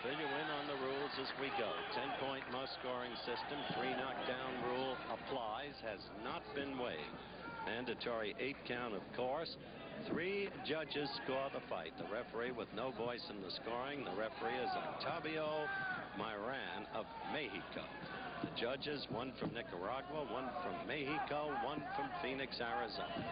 fill you in on the rules as we go. 10-point must-scoring system. 3 knockdown rule applies. Has not been waived. Mandatory 8-count, of course. 3 judges score the fight. The referee with no voice in the scoring. The referee is Octavio Myran of Mexico. The judges, 1 from Nicaragua, 1 from Mexico, 1 from Phoenix, Arizona.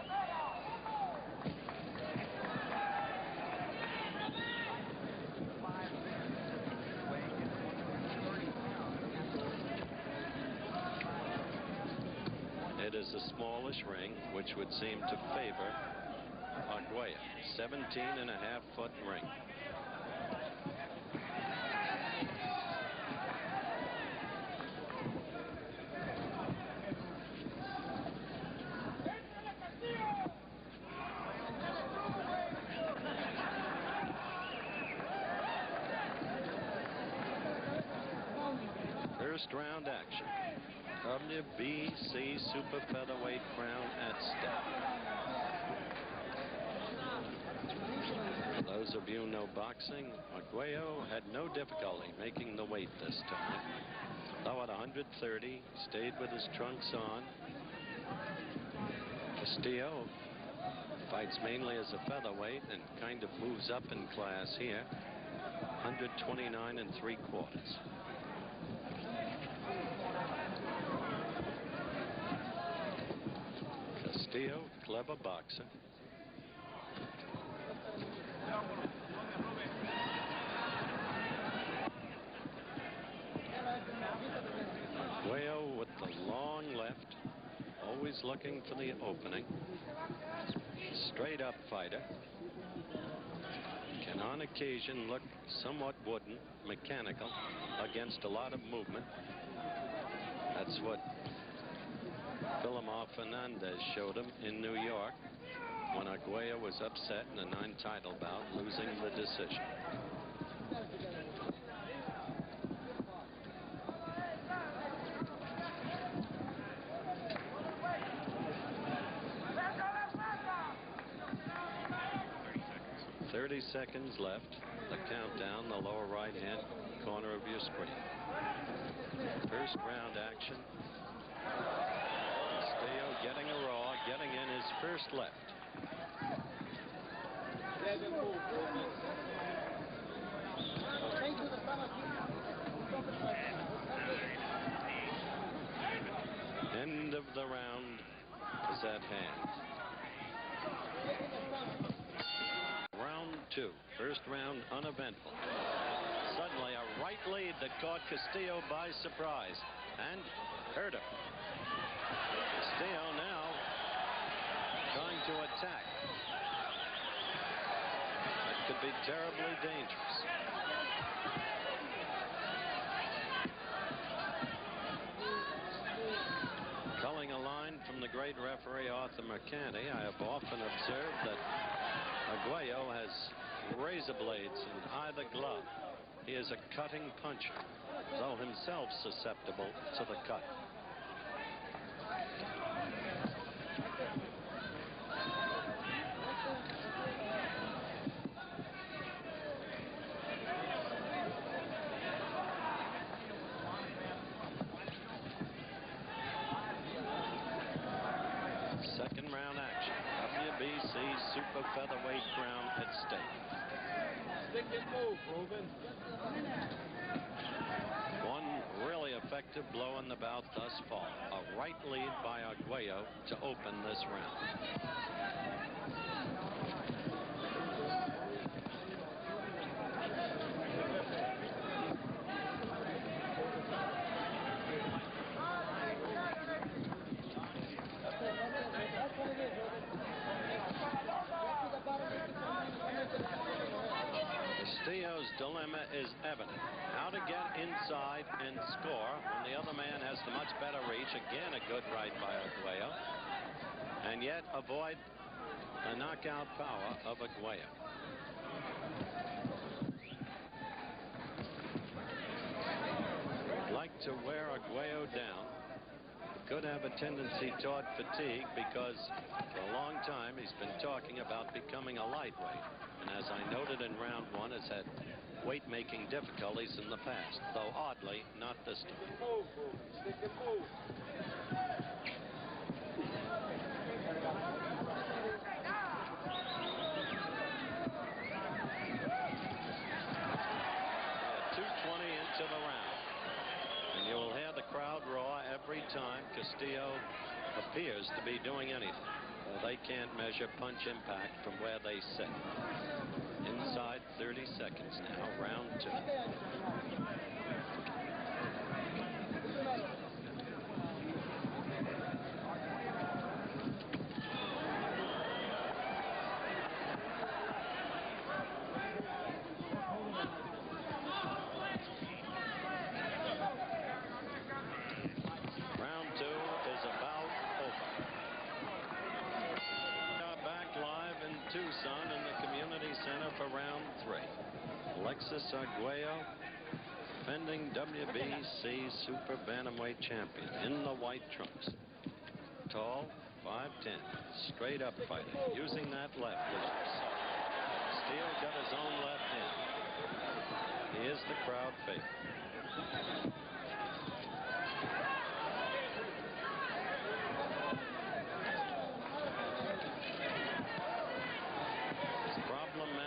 It is a smallish ring, which would seem to favor Arguello. 17.5-foot ring. First round action. WBC super featherweight crown at stake. Those of you who know boxing, Arguello had no difficulty making the weight this time. Though at 130, stayed with his trunks on. Castillo fights mainly as a featherweight and kind of moves up in class here. 129 3/4. Castillo, clever boxer. Arguello with the long left, always looking for the opening. Straight up fighter. Can on occasion look somewhat wooden, mechanical, against a lot of movement. That's what Filimov Fernandez showed him in New York when Arguello was upset in a 9-title bout, losing the decision. Seconds left. The countdown, the lower right-hand corner of your screen. First round action. Castillo getting a raw, getting in his first left. End of the round is at hand. Round 2. First round uneventful. Suddenly a right lead that caught Castillo by surprise and hurt him. Castillo now trying to attack. That could be terribly dangerous. Culling a line from the great referee Arthur Mercanti, I have often observed that Arguello has razor blades in either glove. He is a cutting puncher, though himself susceptible to the cut. Second round action. WBC super featherweight crown at stake. Stick and move, Ruben. One really effective blow in the bout thus far. A right lead by Arguello to open this round. Castillo's dilemma is evident. How to get inside and score when the other man has the much better reach. Again, a good right by Arguello. And yet avoid the knockout power of Arguello. Like to wear Arguello down. Could have a tendency toward fatigue because for a long time he's been talking about becoming a lightweight. And as I noted in round 1, has had weight-making difficulties in the past, though oddly not this time. To the round, and you will hear the crowd roar every time Castillo appears to be doing anything. Well, they can't measure punch impact from where they sit. Inside 30 seconds now, round 2. Tucson in the community center for round 3. Alexis Arguello, defending WBC super bantamweight champion, in the white trunks. Tall, 5'10", straight up fighter, using that left as you saw. Steele got his own left in. He is the crowd favorite.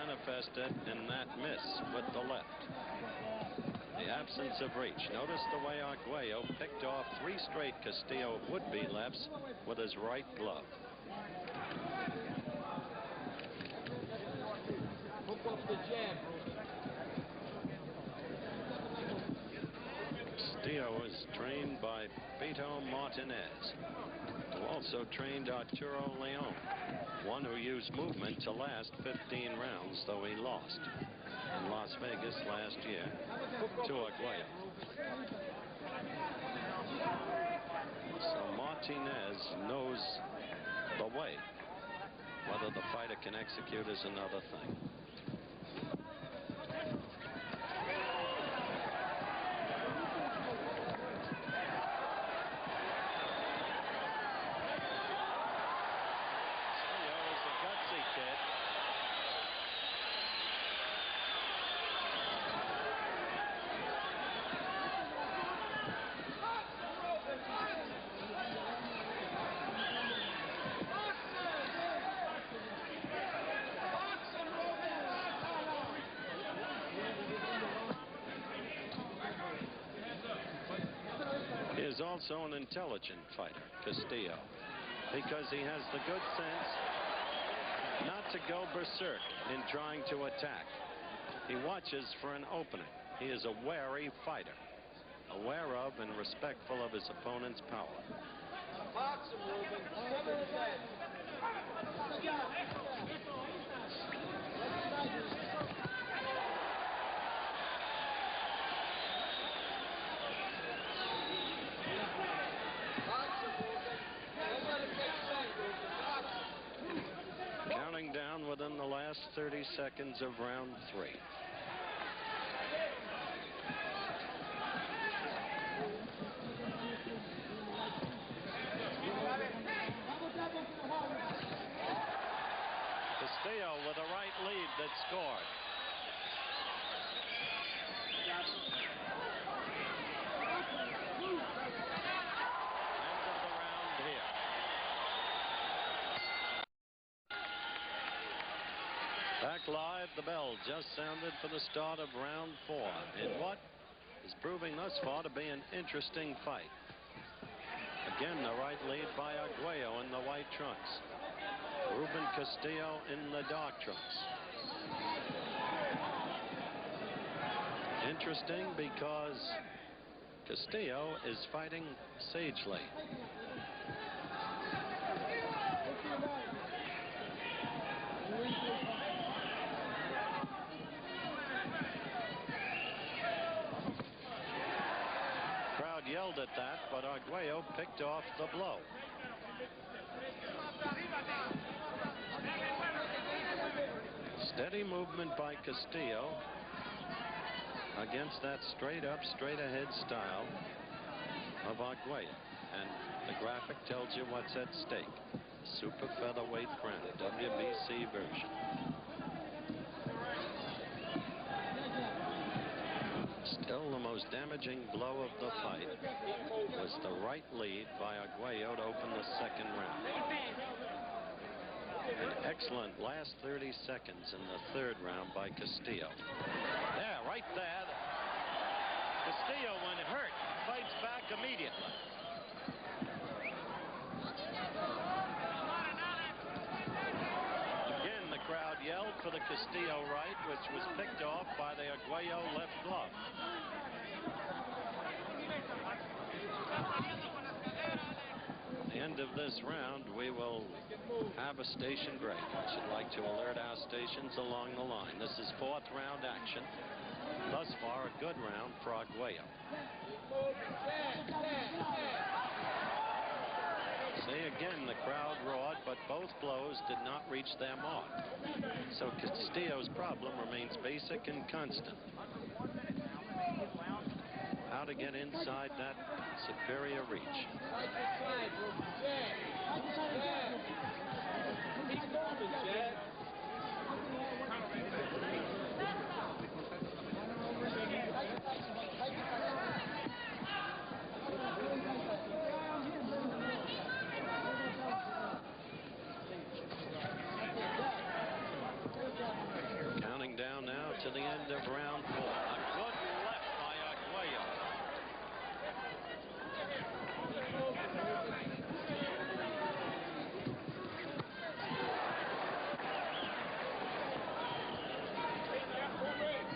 Manifested in that miss with the left. The absence of reach. Notice the way Arguello picked off 3 straight Castillo would-be lefts with his right glove. Castillo is trained by Beto Martinez, who also trained Arturo Leon, one who used movement to last 15 rounds, though he lost in Las Vegas last year to Arguello. So Martinez knows the way. Whether the fighter can execute is another thing. Is also an intelligent fighter, Castillo, because he has the good sense not to go berserk in trying to attack. He watches for an opening. He is a wary fighter, aware of and respectful of his opponent's power. Counting down within the last 30 seconds of round 3. Castillo with a right lead that scored. End of the round here. Back live, the bell just sounded for the start of round 4 in what is proving thus far to be an interesting fight. Again, the right lead by Arguello in the white trunks. Ruben Castillo in the dark trunks. Interesting because Castillo is fighting sagely. Crowd yelled at that, but Arguello picked off the blow. Steady movement by Castillo against that straight-up, straight-ahead style of Arguello. And the graphic tells you what's at stake. Super featherweight crown, WBC version. Still the most damaging blow of the fight was the right lead by Arguello to open the second round. An excellent last 30 seconds in the third round by Castillo. Yeah, right there. Castillo, when hurt, fights back immediately. Again, the crowd yelled for the Castillo right, which was picked off by the Arguello left glove. At the end of this round, we will have a station break. I should like to alert our stations along the line. This is fourth round action. Thus far, a good round for Arguello. See, again, the crowd roared, but both blows did not reach their mark. So Castillo's problem remains basic and constant. How to get inside that superior reach. Counting down now to the end of round 4. A good left by Arguello.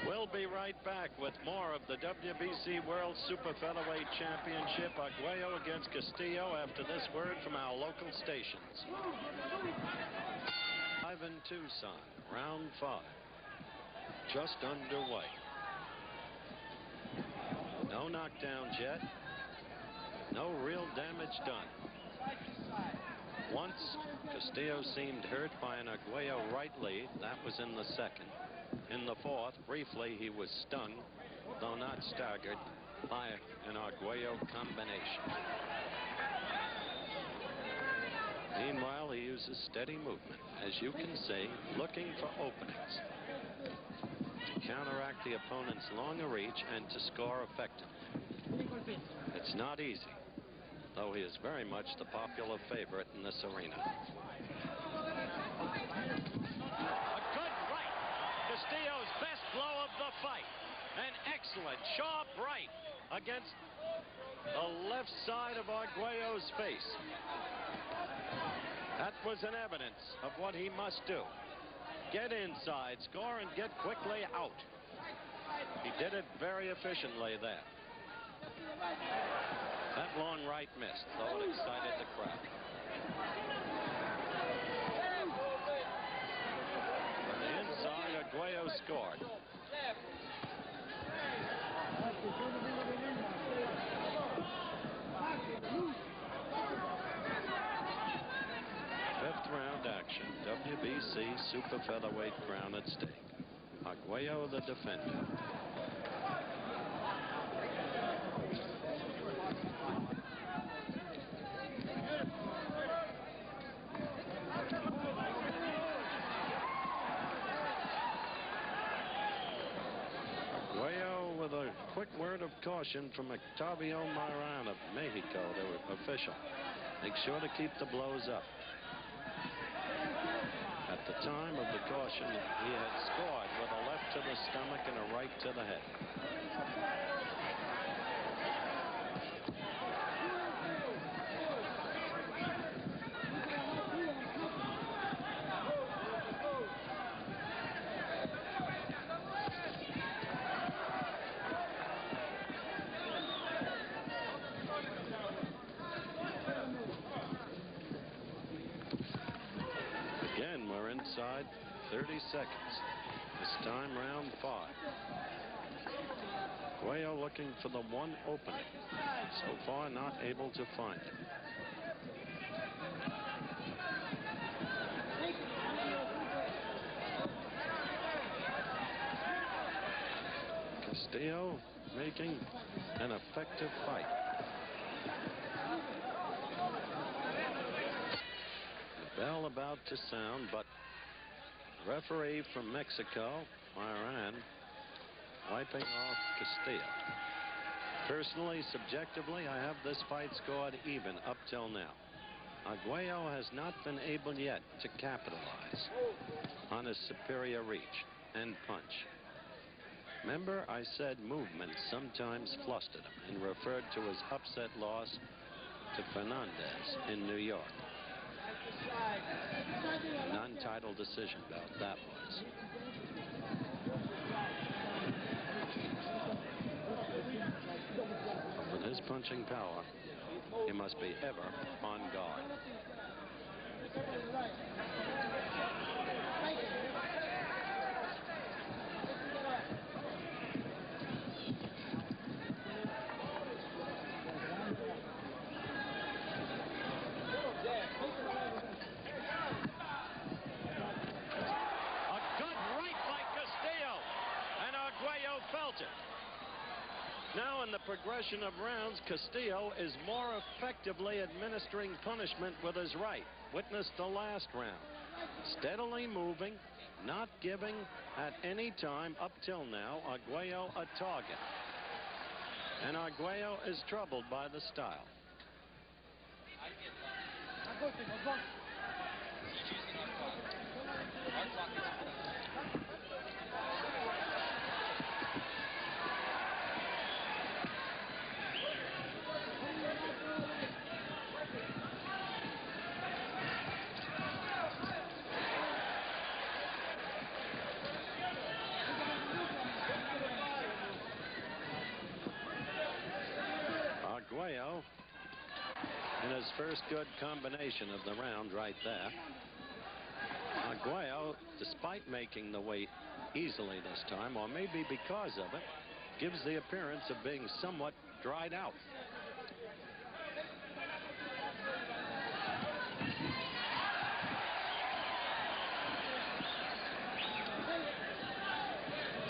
We'll be right back with more of the WBC World Super Featherweight Championship. Arguello against Castillo after this word from our local stations. Live in Tucson, round 5. Just underway. No knockdowns yet. No real damage done. Once Castillo seemed hurt by an Arguello right lead. That was in the second. In the fourth, briefly, he was stung, though not staggered, by an Arguello combination. Meanwhile, he uses steady movement, as you can see, looking for openings to counteract the opponent's longer reach and to score effectively. It's not easy, though he is very much the popular favorite in this arena. Castillo's best blow of the fight. An excellent, sharp right against the left side of Arguello's face. That was an evidence of what he must do. Get inside, score, and get quickly out. He did it very efficiently there. That long right missed, though it excited the crowd. Arguello scored. Fifth round action. WBC Super Featherweight crown at stake. Arguello the defender. With a quick word of caution from Octavio Maran of Mexico, the official. Make sure to keep the blows up. At the time of the caution, he had scored with a left to the stomach and a right to the head. Inside 30 seconds. This time round 5. Arguello looking for the one opening. So far not able to find it. Castillo making an effective fight. The bell about to sound, but referee from Mexico, Maran, wiping off Castillo. Personally, subjectively, I have this fight scored even up till now. Arguello has not been able yet to capitalize on his superior reach and punch. Remember, I said movement sometimes flustered him and referred to his upset loss to Fernandez in New York. Non-title decision bout that was. With his punching power, he must be ever on guard. Now in the progression of rounds, Castillo is more effectively administering punishment with his right. Witness the last round. Steadily moving, not giving at any time up till now Arguello a target. And Arguello is troubled by the style. Arguello in his first good combination of the round right there. Arguello, despite making the weight easily this time, or maybe because of it, gives the appearance of being somewhat dried out.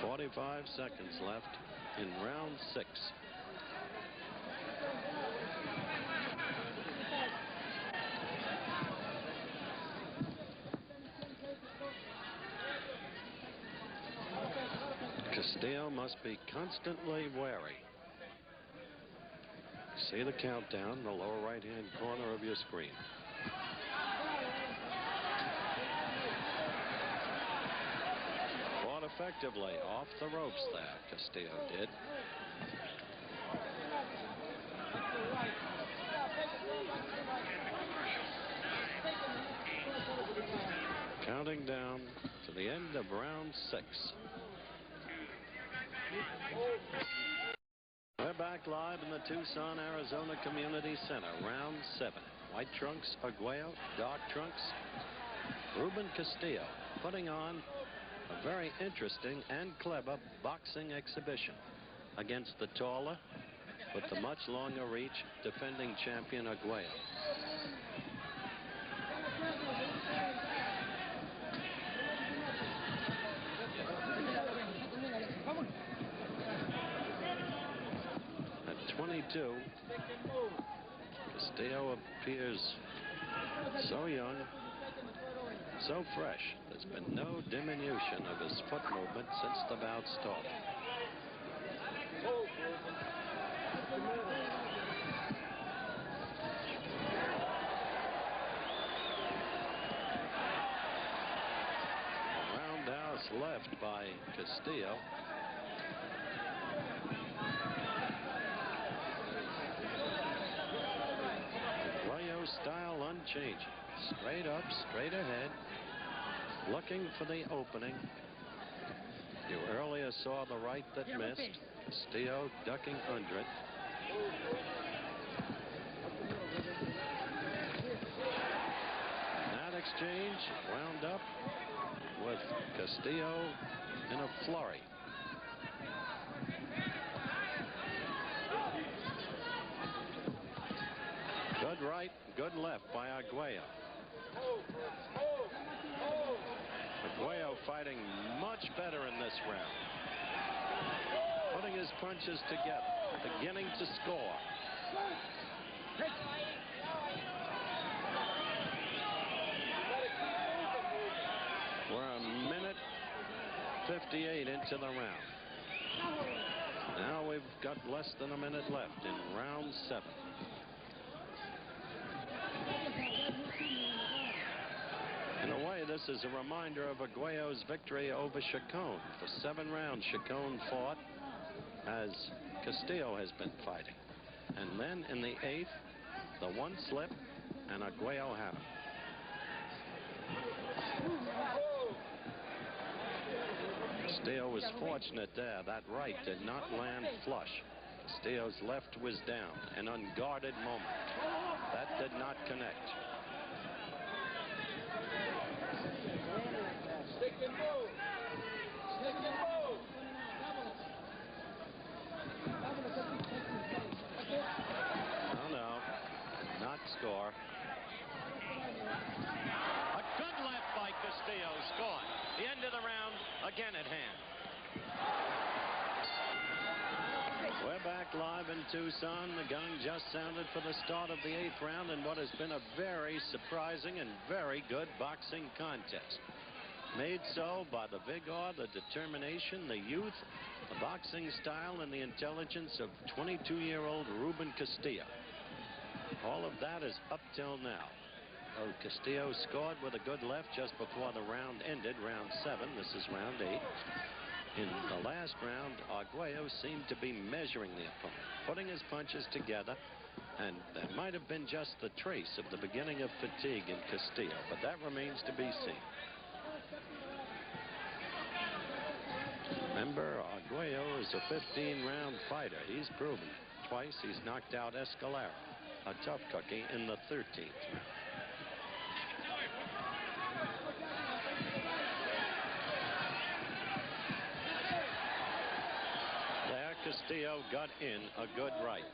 "45 seconds left in round 6. Castillo must be constantly wary. See the countdown in the lower right-hand corner of your screen. Fought effectively off the ropes there, Castillo did. Counting down to the end of round 6. We're back live in the Tucson, Arizona Community Center. Round 7. White trunks, Arguello. Dark trunks, Ruben Castillo. Putting on a very interesting and clever boxing exhibition against the taller, with the much longer reach, defending champion Arguello. At 22, Castillo appears so young, so fresh. There's been no diminution of his foot movement since the bout started. A roundhouse left by Castillo. Style unchanging. Straight up, straight ahead, looking for the opening. You earlier saw the right that missed. Castillo ducking under it. That exchange wound up with Castillo in a flurry. Good right, good left by Arguello. Arguello fighting much better in this round. Putting his punches together, beginning to score. We're a minute 58 into the round. Now we've got less than a minute left in round 7. In a way, this is a reminder of Arguello's victory over Chacon. For 7 rounds, Chacon fought as Castillo has been fighting. And then in the 8th, the one slip, and Arguello had him. Castillo was fortunate there. That right did not land flush. Castillo's left was down. An unguarded moment. That did not connect. Stick and move. Stick and move. No, not score. A good left by Castillo, scored. The end of the round, again at hand. We're back live in Tucson. The gun just sounded for the start of the 8th round in what has been a very surprising and very good boxing contest. Made so by the vigor, the determination, the youth, the boxing style, and the intelligence of 22-year-old Ruben Castillo. All of that is up till now. Castillo scored with a good left just before the round ended, round 7. This is round 8. In the last round, Arguello seemed to be measuring the opponent, putting his punches together, and there might have been just the trace of the beginning of fatigue in Castillo, but that remains to be seen. Remember, Arguello is a 15-round fighter. He's proven it. Twice he's knocked out Escalera, a tough cookie, in the 13th round. There, Castillo got in a good right.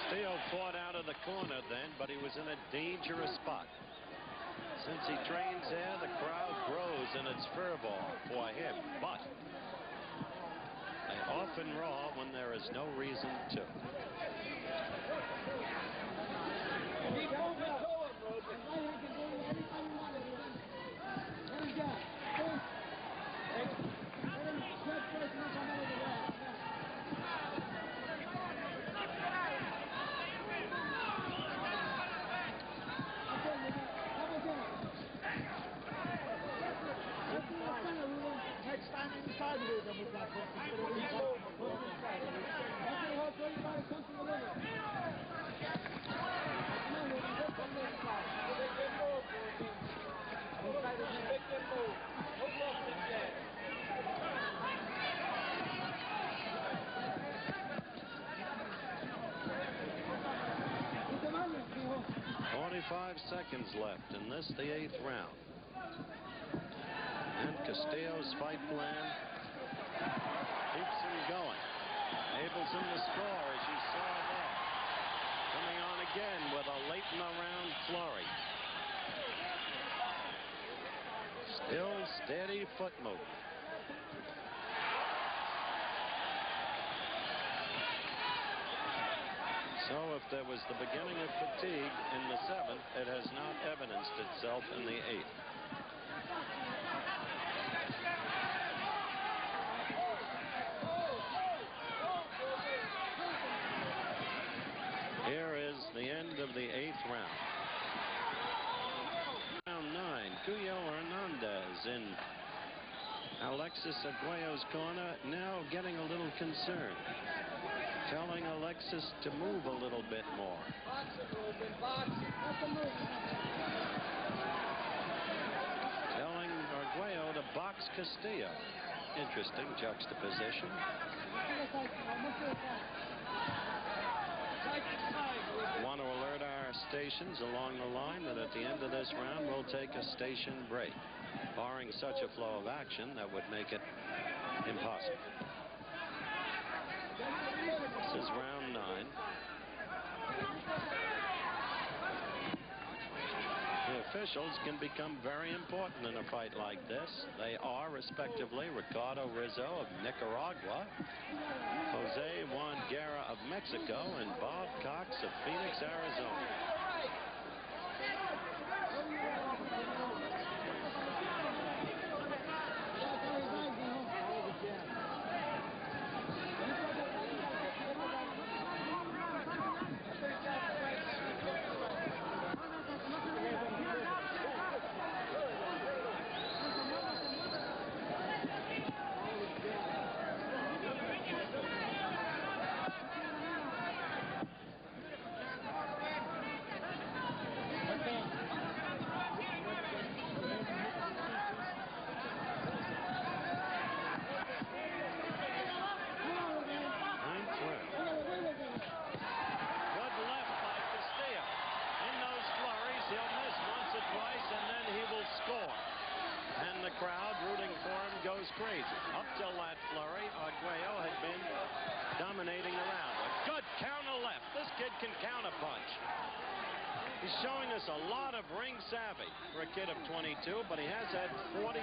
Castillo fought out of the corner then, but he was in a dangerous spot. Since he trains there, the crowd grows in its fervor for him, but they often roar when there is no reason to. Next time inside with them with that. Five seconds left in this, the 8th round. And Castillo's fight plan keeps him going. Enables him to score, as you saw there. Coming on again with a late in the round flurry. Still steady foot movement. So if there was the beginning of fatigue in the 7th, it has not evidenced itself in the 8th. Here is the end of the 8th round. Round 9, Cuyo Hernandez in Alexis Arguello's corner, now getting a little concerned. Telling Alexis to move a little bit more. Telling Arguello to box Castillo. Interesting juxtaposition. Want to alert our stations along the line that at the end of this round we'll take a station break. Barring such a flow of action, that would make it impossible. This is round 9. The officials can become very important in a fight like this. They are, respectively, Ricardo Rizzo of Nicaragua, Jose Juan Guerra of Mexico, and Bob Cox of Phoenix, Arizona. crowd rooting for him goes crazy. Up till that flurry, Arguello had been dominating the round. A good counter left. This kid can counter punch. He's showing us a lot of ring savvy for a kid of 22, but he has had 44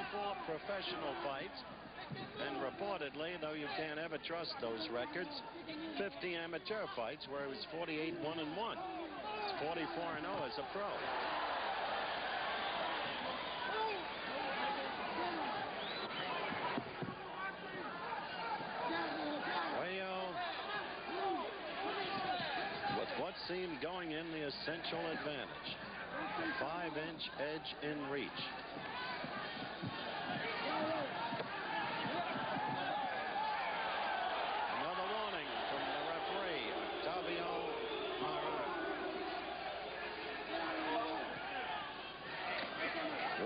professional fights. And reportedly, though you can't ever trust those records, 50 amateur fights where he was 48-1-1. It's 44-0 as a pro. What seemed going in the essential advantage. A 5-inch edge in reach. Another warning from the referee, Octavio Mara.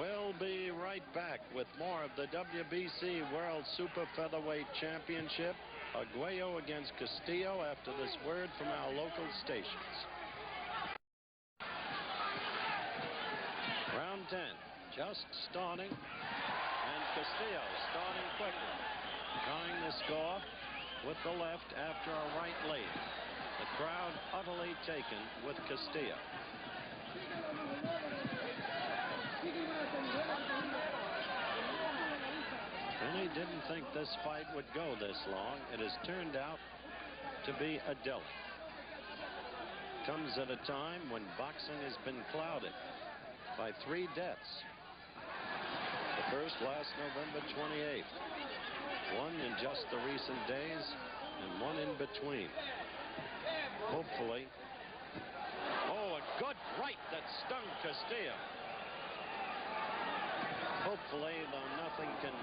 We'll be right back with more of the WBC World Super Featherweight Championship. Arguello against Castillo after this word from our local stations. Round 10 just starting, and Castillo starting quickly, trying to score with the left after a right lead. The crowd utterly taken with Castillo. Many didn't think this fight would go this long. It has turned out to be idyllic. Comes at a time when boxing has been clouded by 3 deaths. The first last November 28th. One in just the recent days, and one in between. Hopefully. Oh, a good right that stung Castillo. Hopefully, though nothing can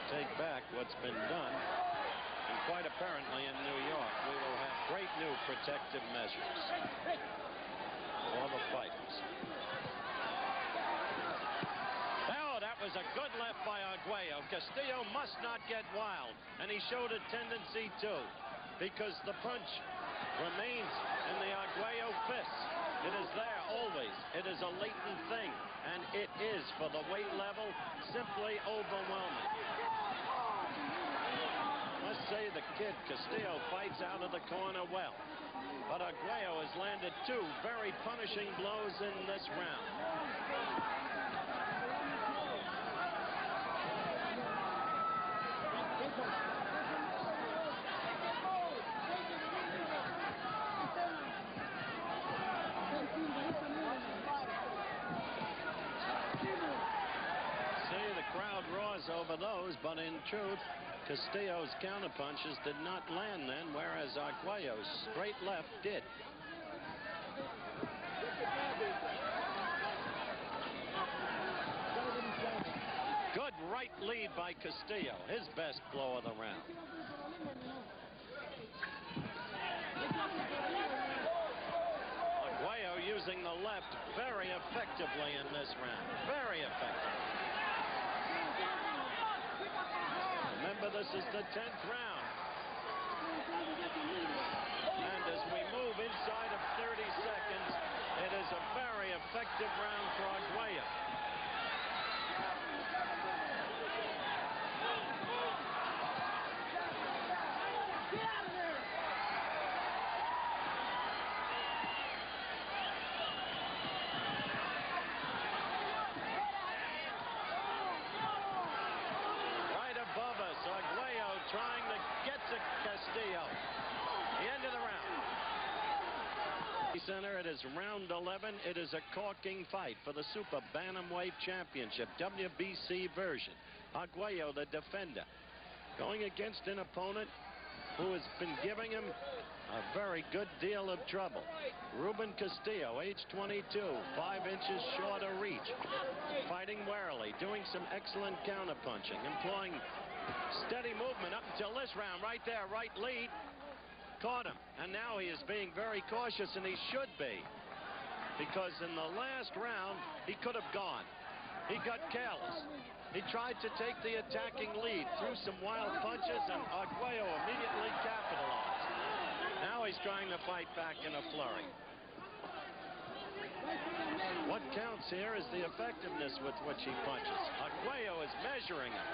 take back what's been done, and quite apparently in New York we will have great new protective measures for the fighters. Oh, that was a good left by Arguello. Castillo must not get wild, and he showed a tendency to, because the punch remains in the Arguello fist. It is there always. It is a latent thing, and it is, for the weight level, simply overwhelming. Must say the kid Castillo fights out of the corner well, but Arguello has landed 2 very punishing blows in this round. Over those, but in truth, Castillo's counterpunches did not land then, whereas Arguello's straight left did. Good right lead by Castillo, his best blow of the round. Arguello using the left very effectively in this round, very effective. Remember, this is the 10th round. And as we move inside of 30 seconds, it is a very effective round for Arguello. Trying to get to Castillo. The end of the round. Center, it is round 11. It is a corking fight for the Super Bantamweight Championship, WBC version. Arguello, the defender, going against an opponent who has been giving him a very good deal of trouble. Ruben Castillo, age 22, 5 inches short of reach, fighting warily, doing some excellent counterpunching, employing steady movement up until this round. Right there, right lead, caught him, and now he is being very cautious, and he should be, because in the last round he could have gone. He got careless. He tried to take the attacking lead, threw some wild punches, and Arguello immediately capitalized. Now he's trying to fight back in a flurry. What counts here is the effectiveness with which he punches. Arguello is measuring him.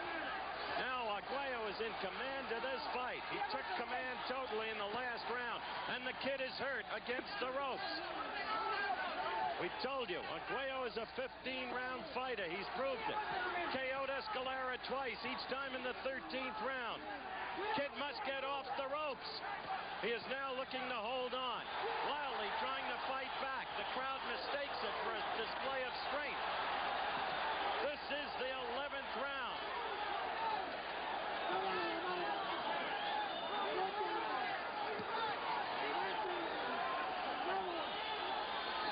Now Arguello is in command of this fight. He took command totally in the last round, and the kid is hurt against the ropes. We told you, Arguello is a 15-round fighter. He's proved it. KO'd Escalera twice, each time in the 13th round. Kid must get off the ropes. He is now looking to hold on, wildly trying to fight back. The crowd mistakes it for a display of strength. This is the 11th round.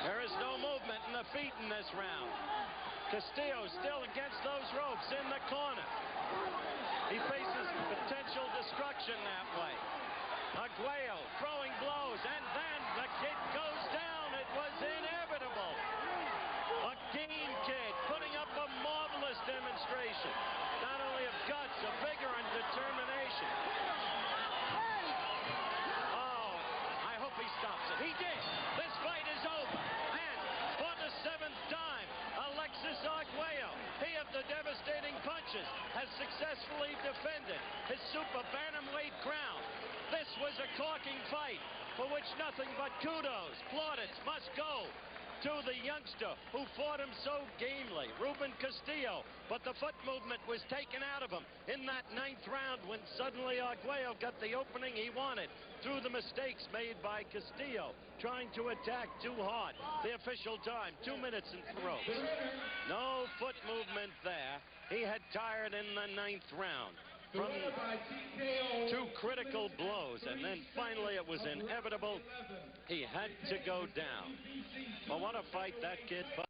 There is no movement in the feet in this round. Castillo still against those ropes in the corner. He faces potential destruction that way. Arguello throwing blows, and then the kid goes down. It was inevitable. A game kid putting up a marvelous demonstration, not only of guts, of vigor and determination. Oh, I hope he stops it. He did. This fight is over. And for the 7th time, Alexis Arguello, he of the devastating punches, has successfully defended his super bantamweight crown. This was a corking fight for which nothing but kudos, plaudits must go to the youngster who fought him so gamely, Ruben Castillo. But the foot movement was taken out of him in that 9th round when suddenly Arguello got the opening he wanted through the mistakes made by Castillo, trying to attack too hard. The official time, 2 minutes and throws. No foot movement there. He had tired in the 9th round from 2 critical blows, and then finally it was inevitable. He had to go down. Well, what a fight that kid fought.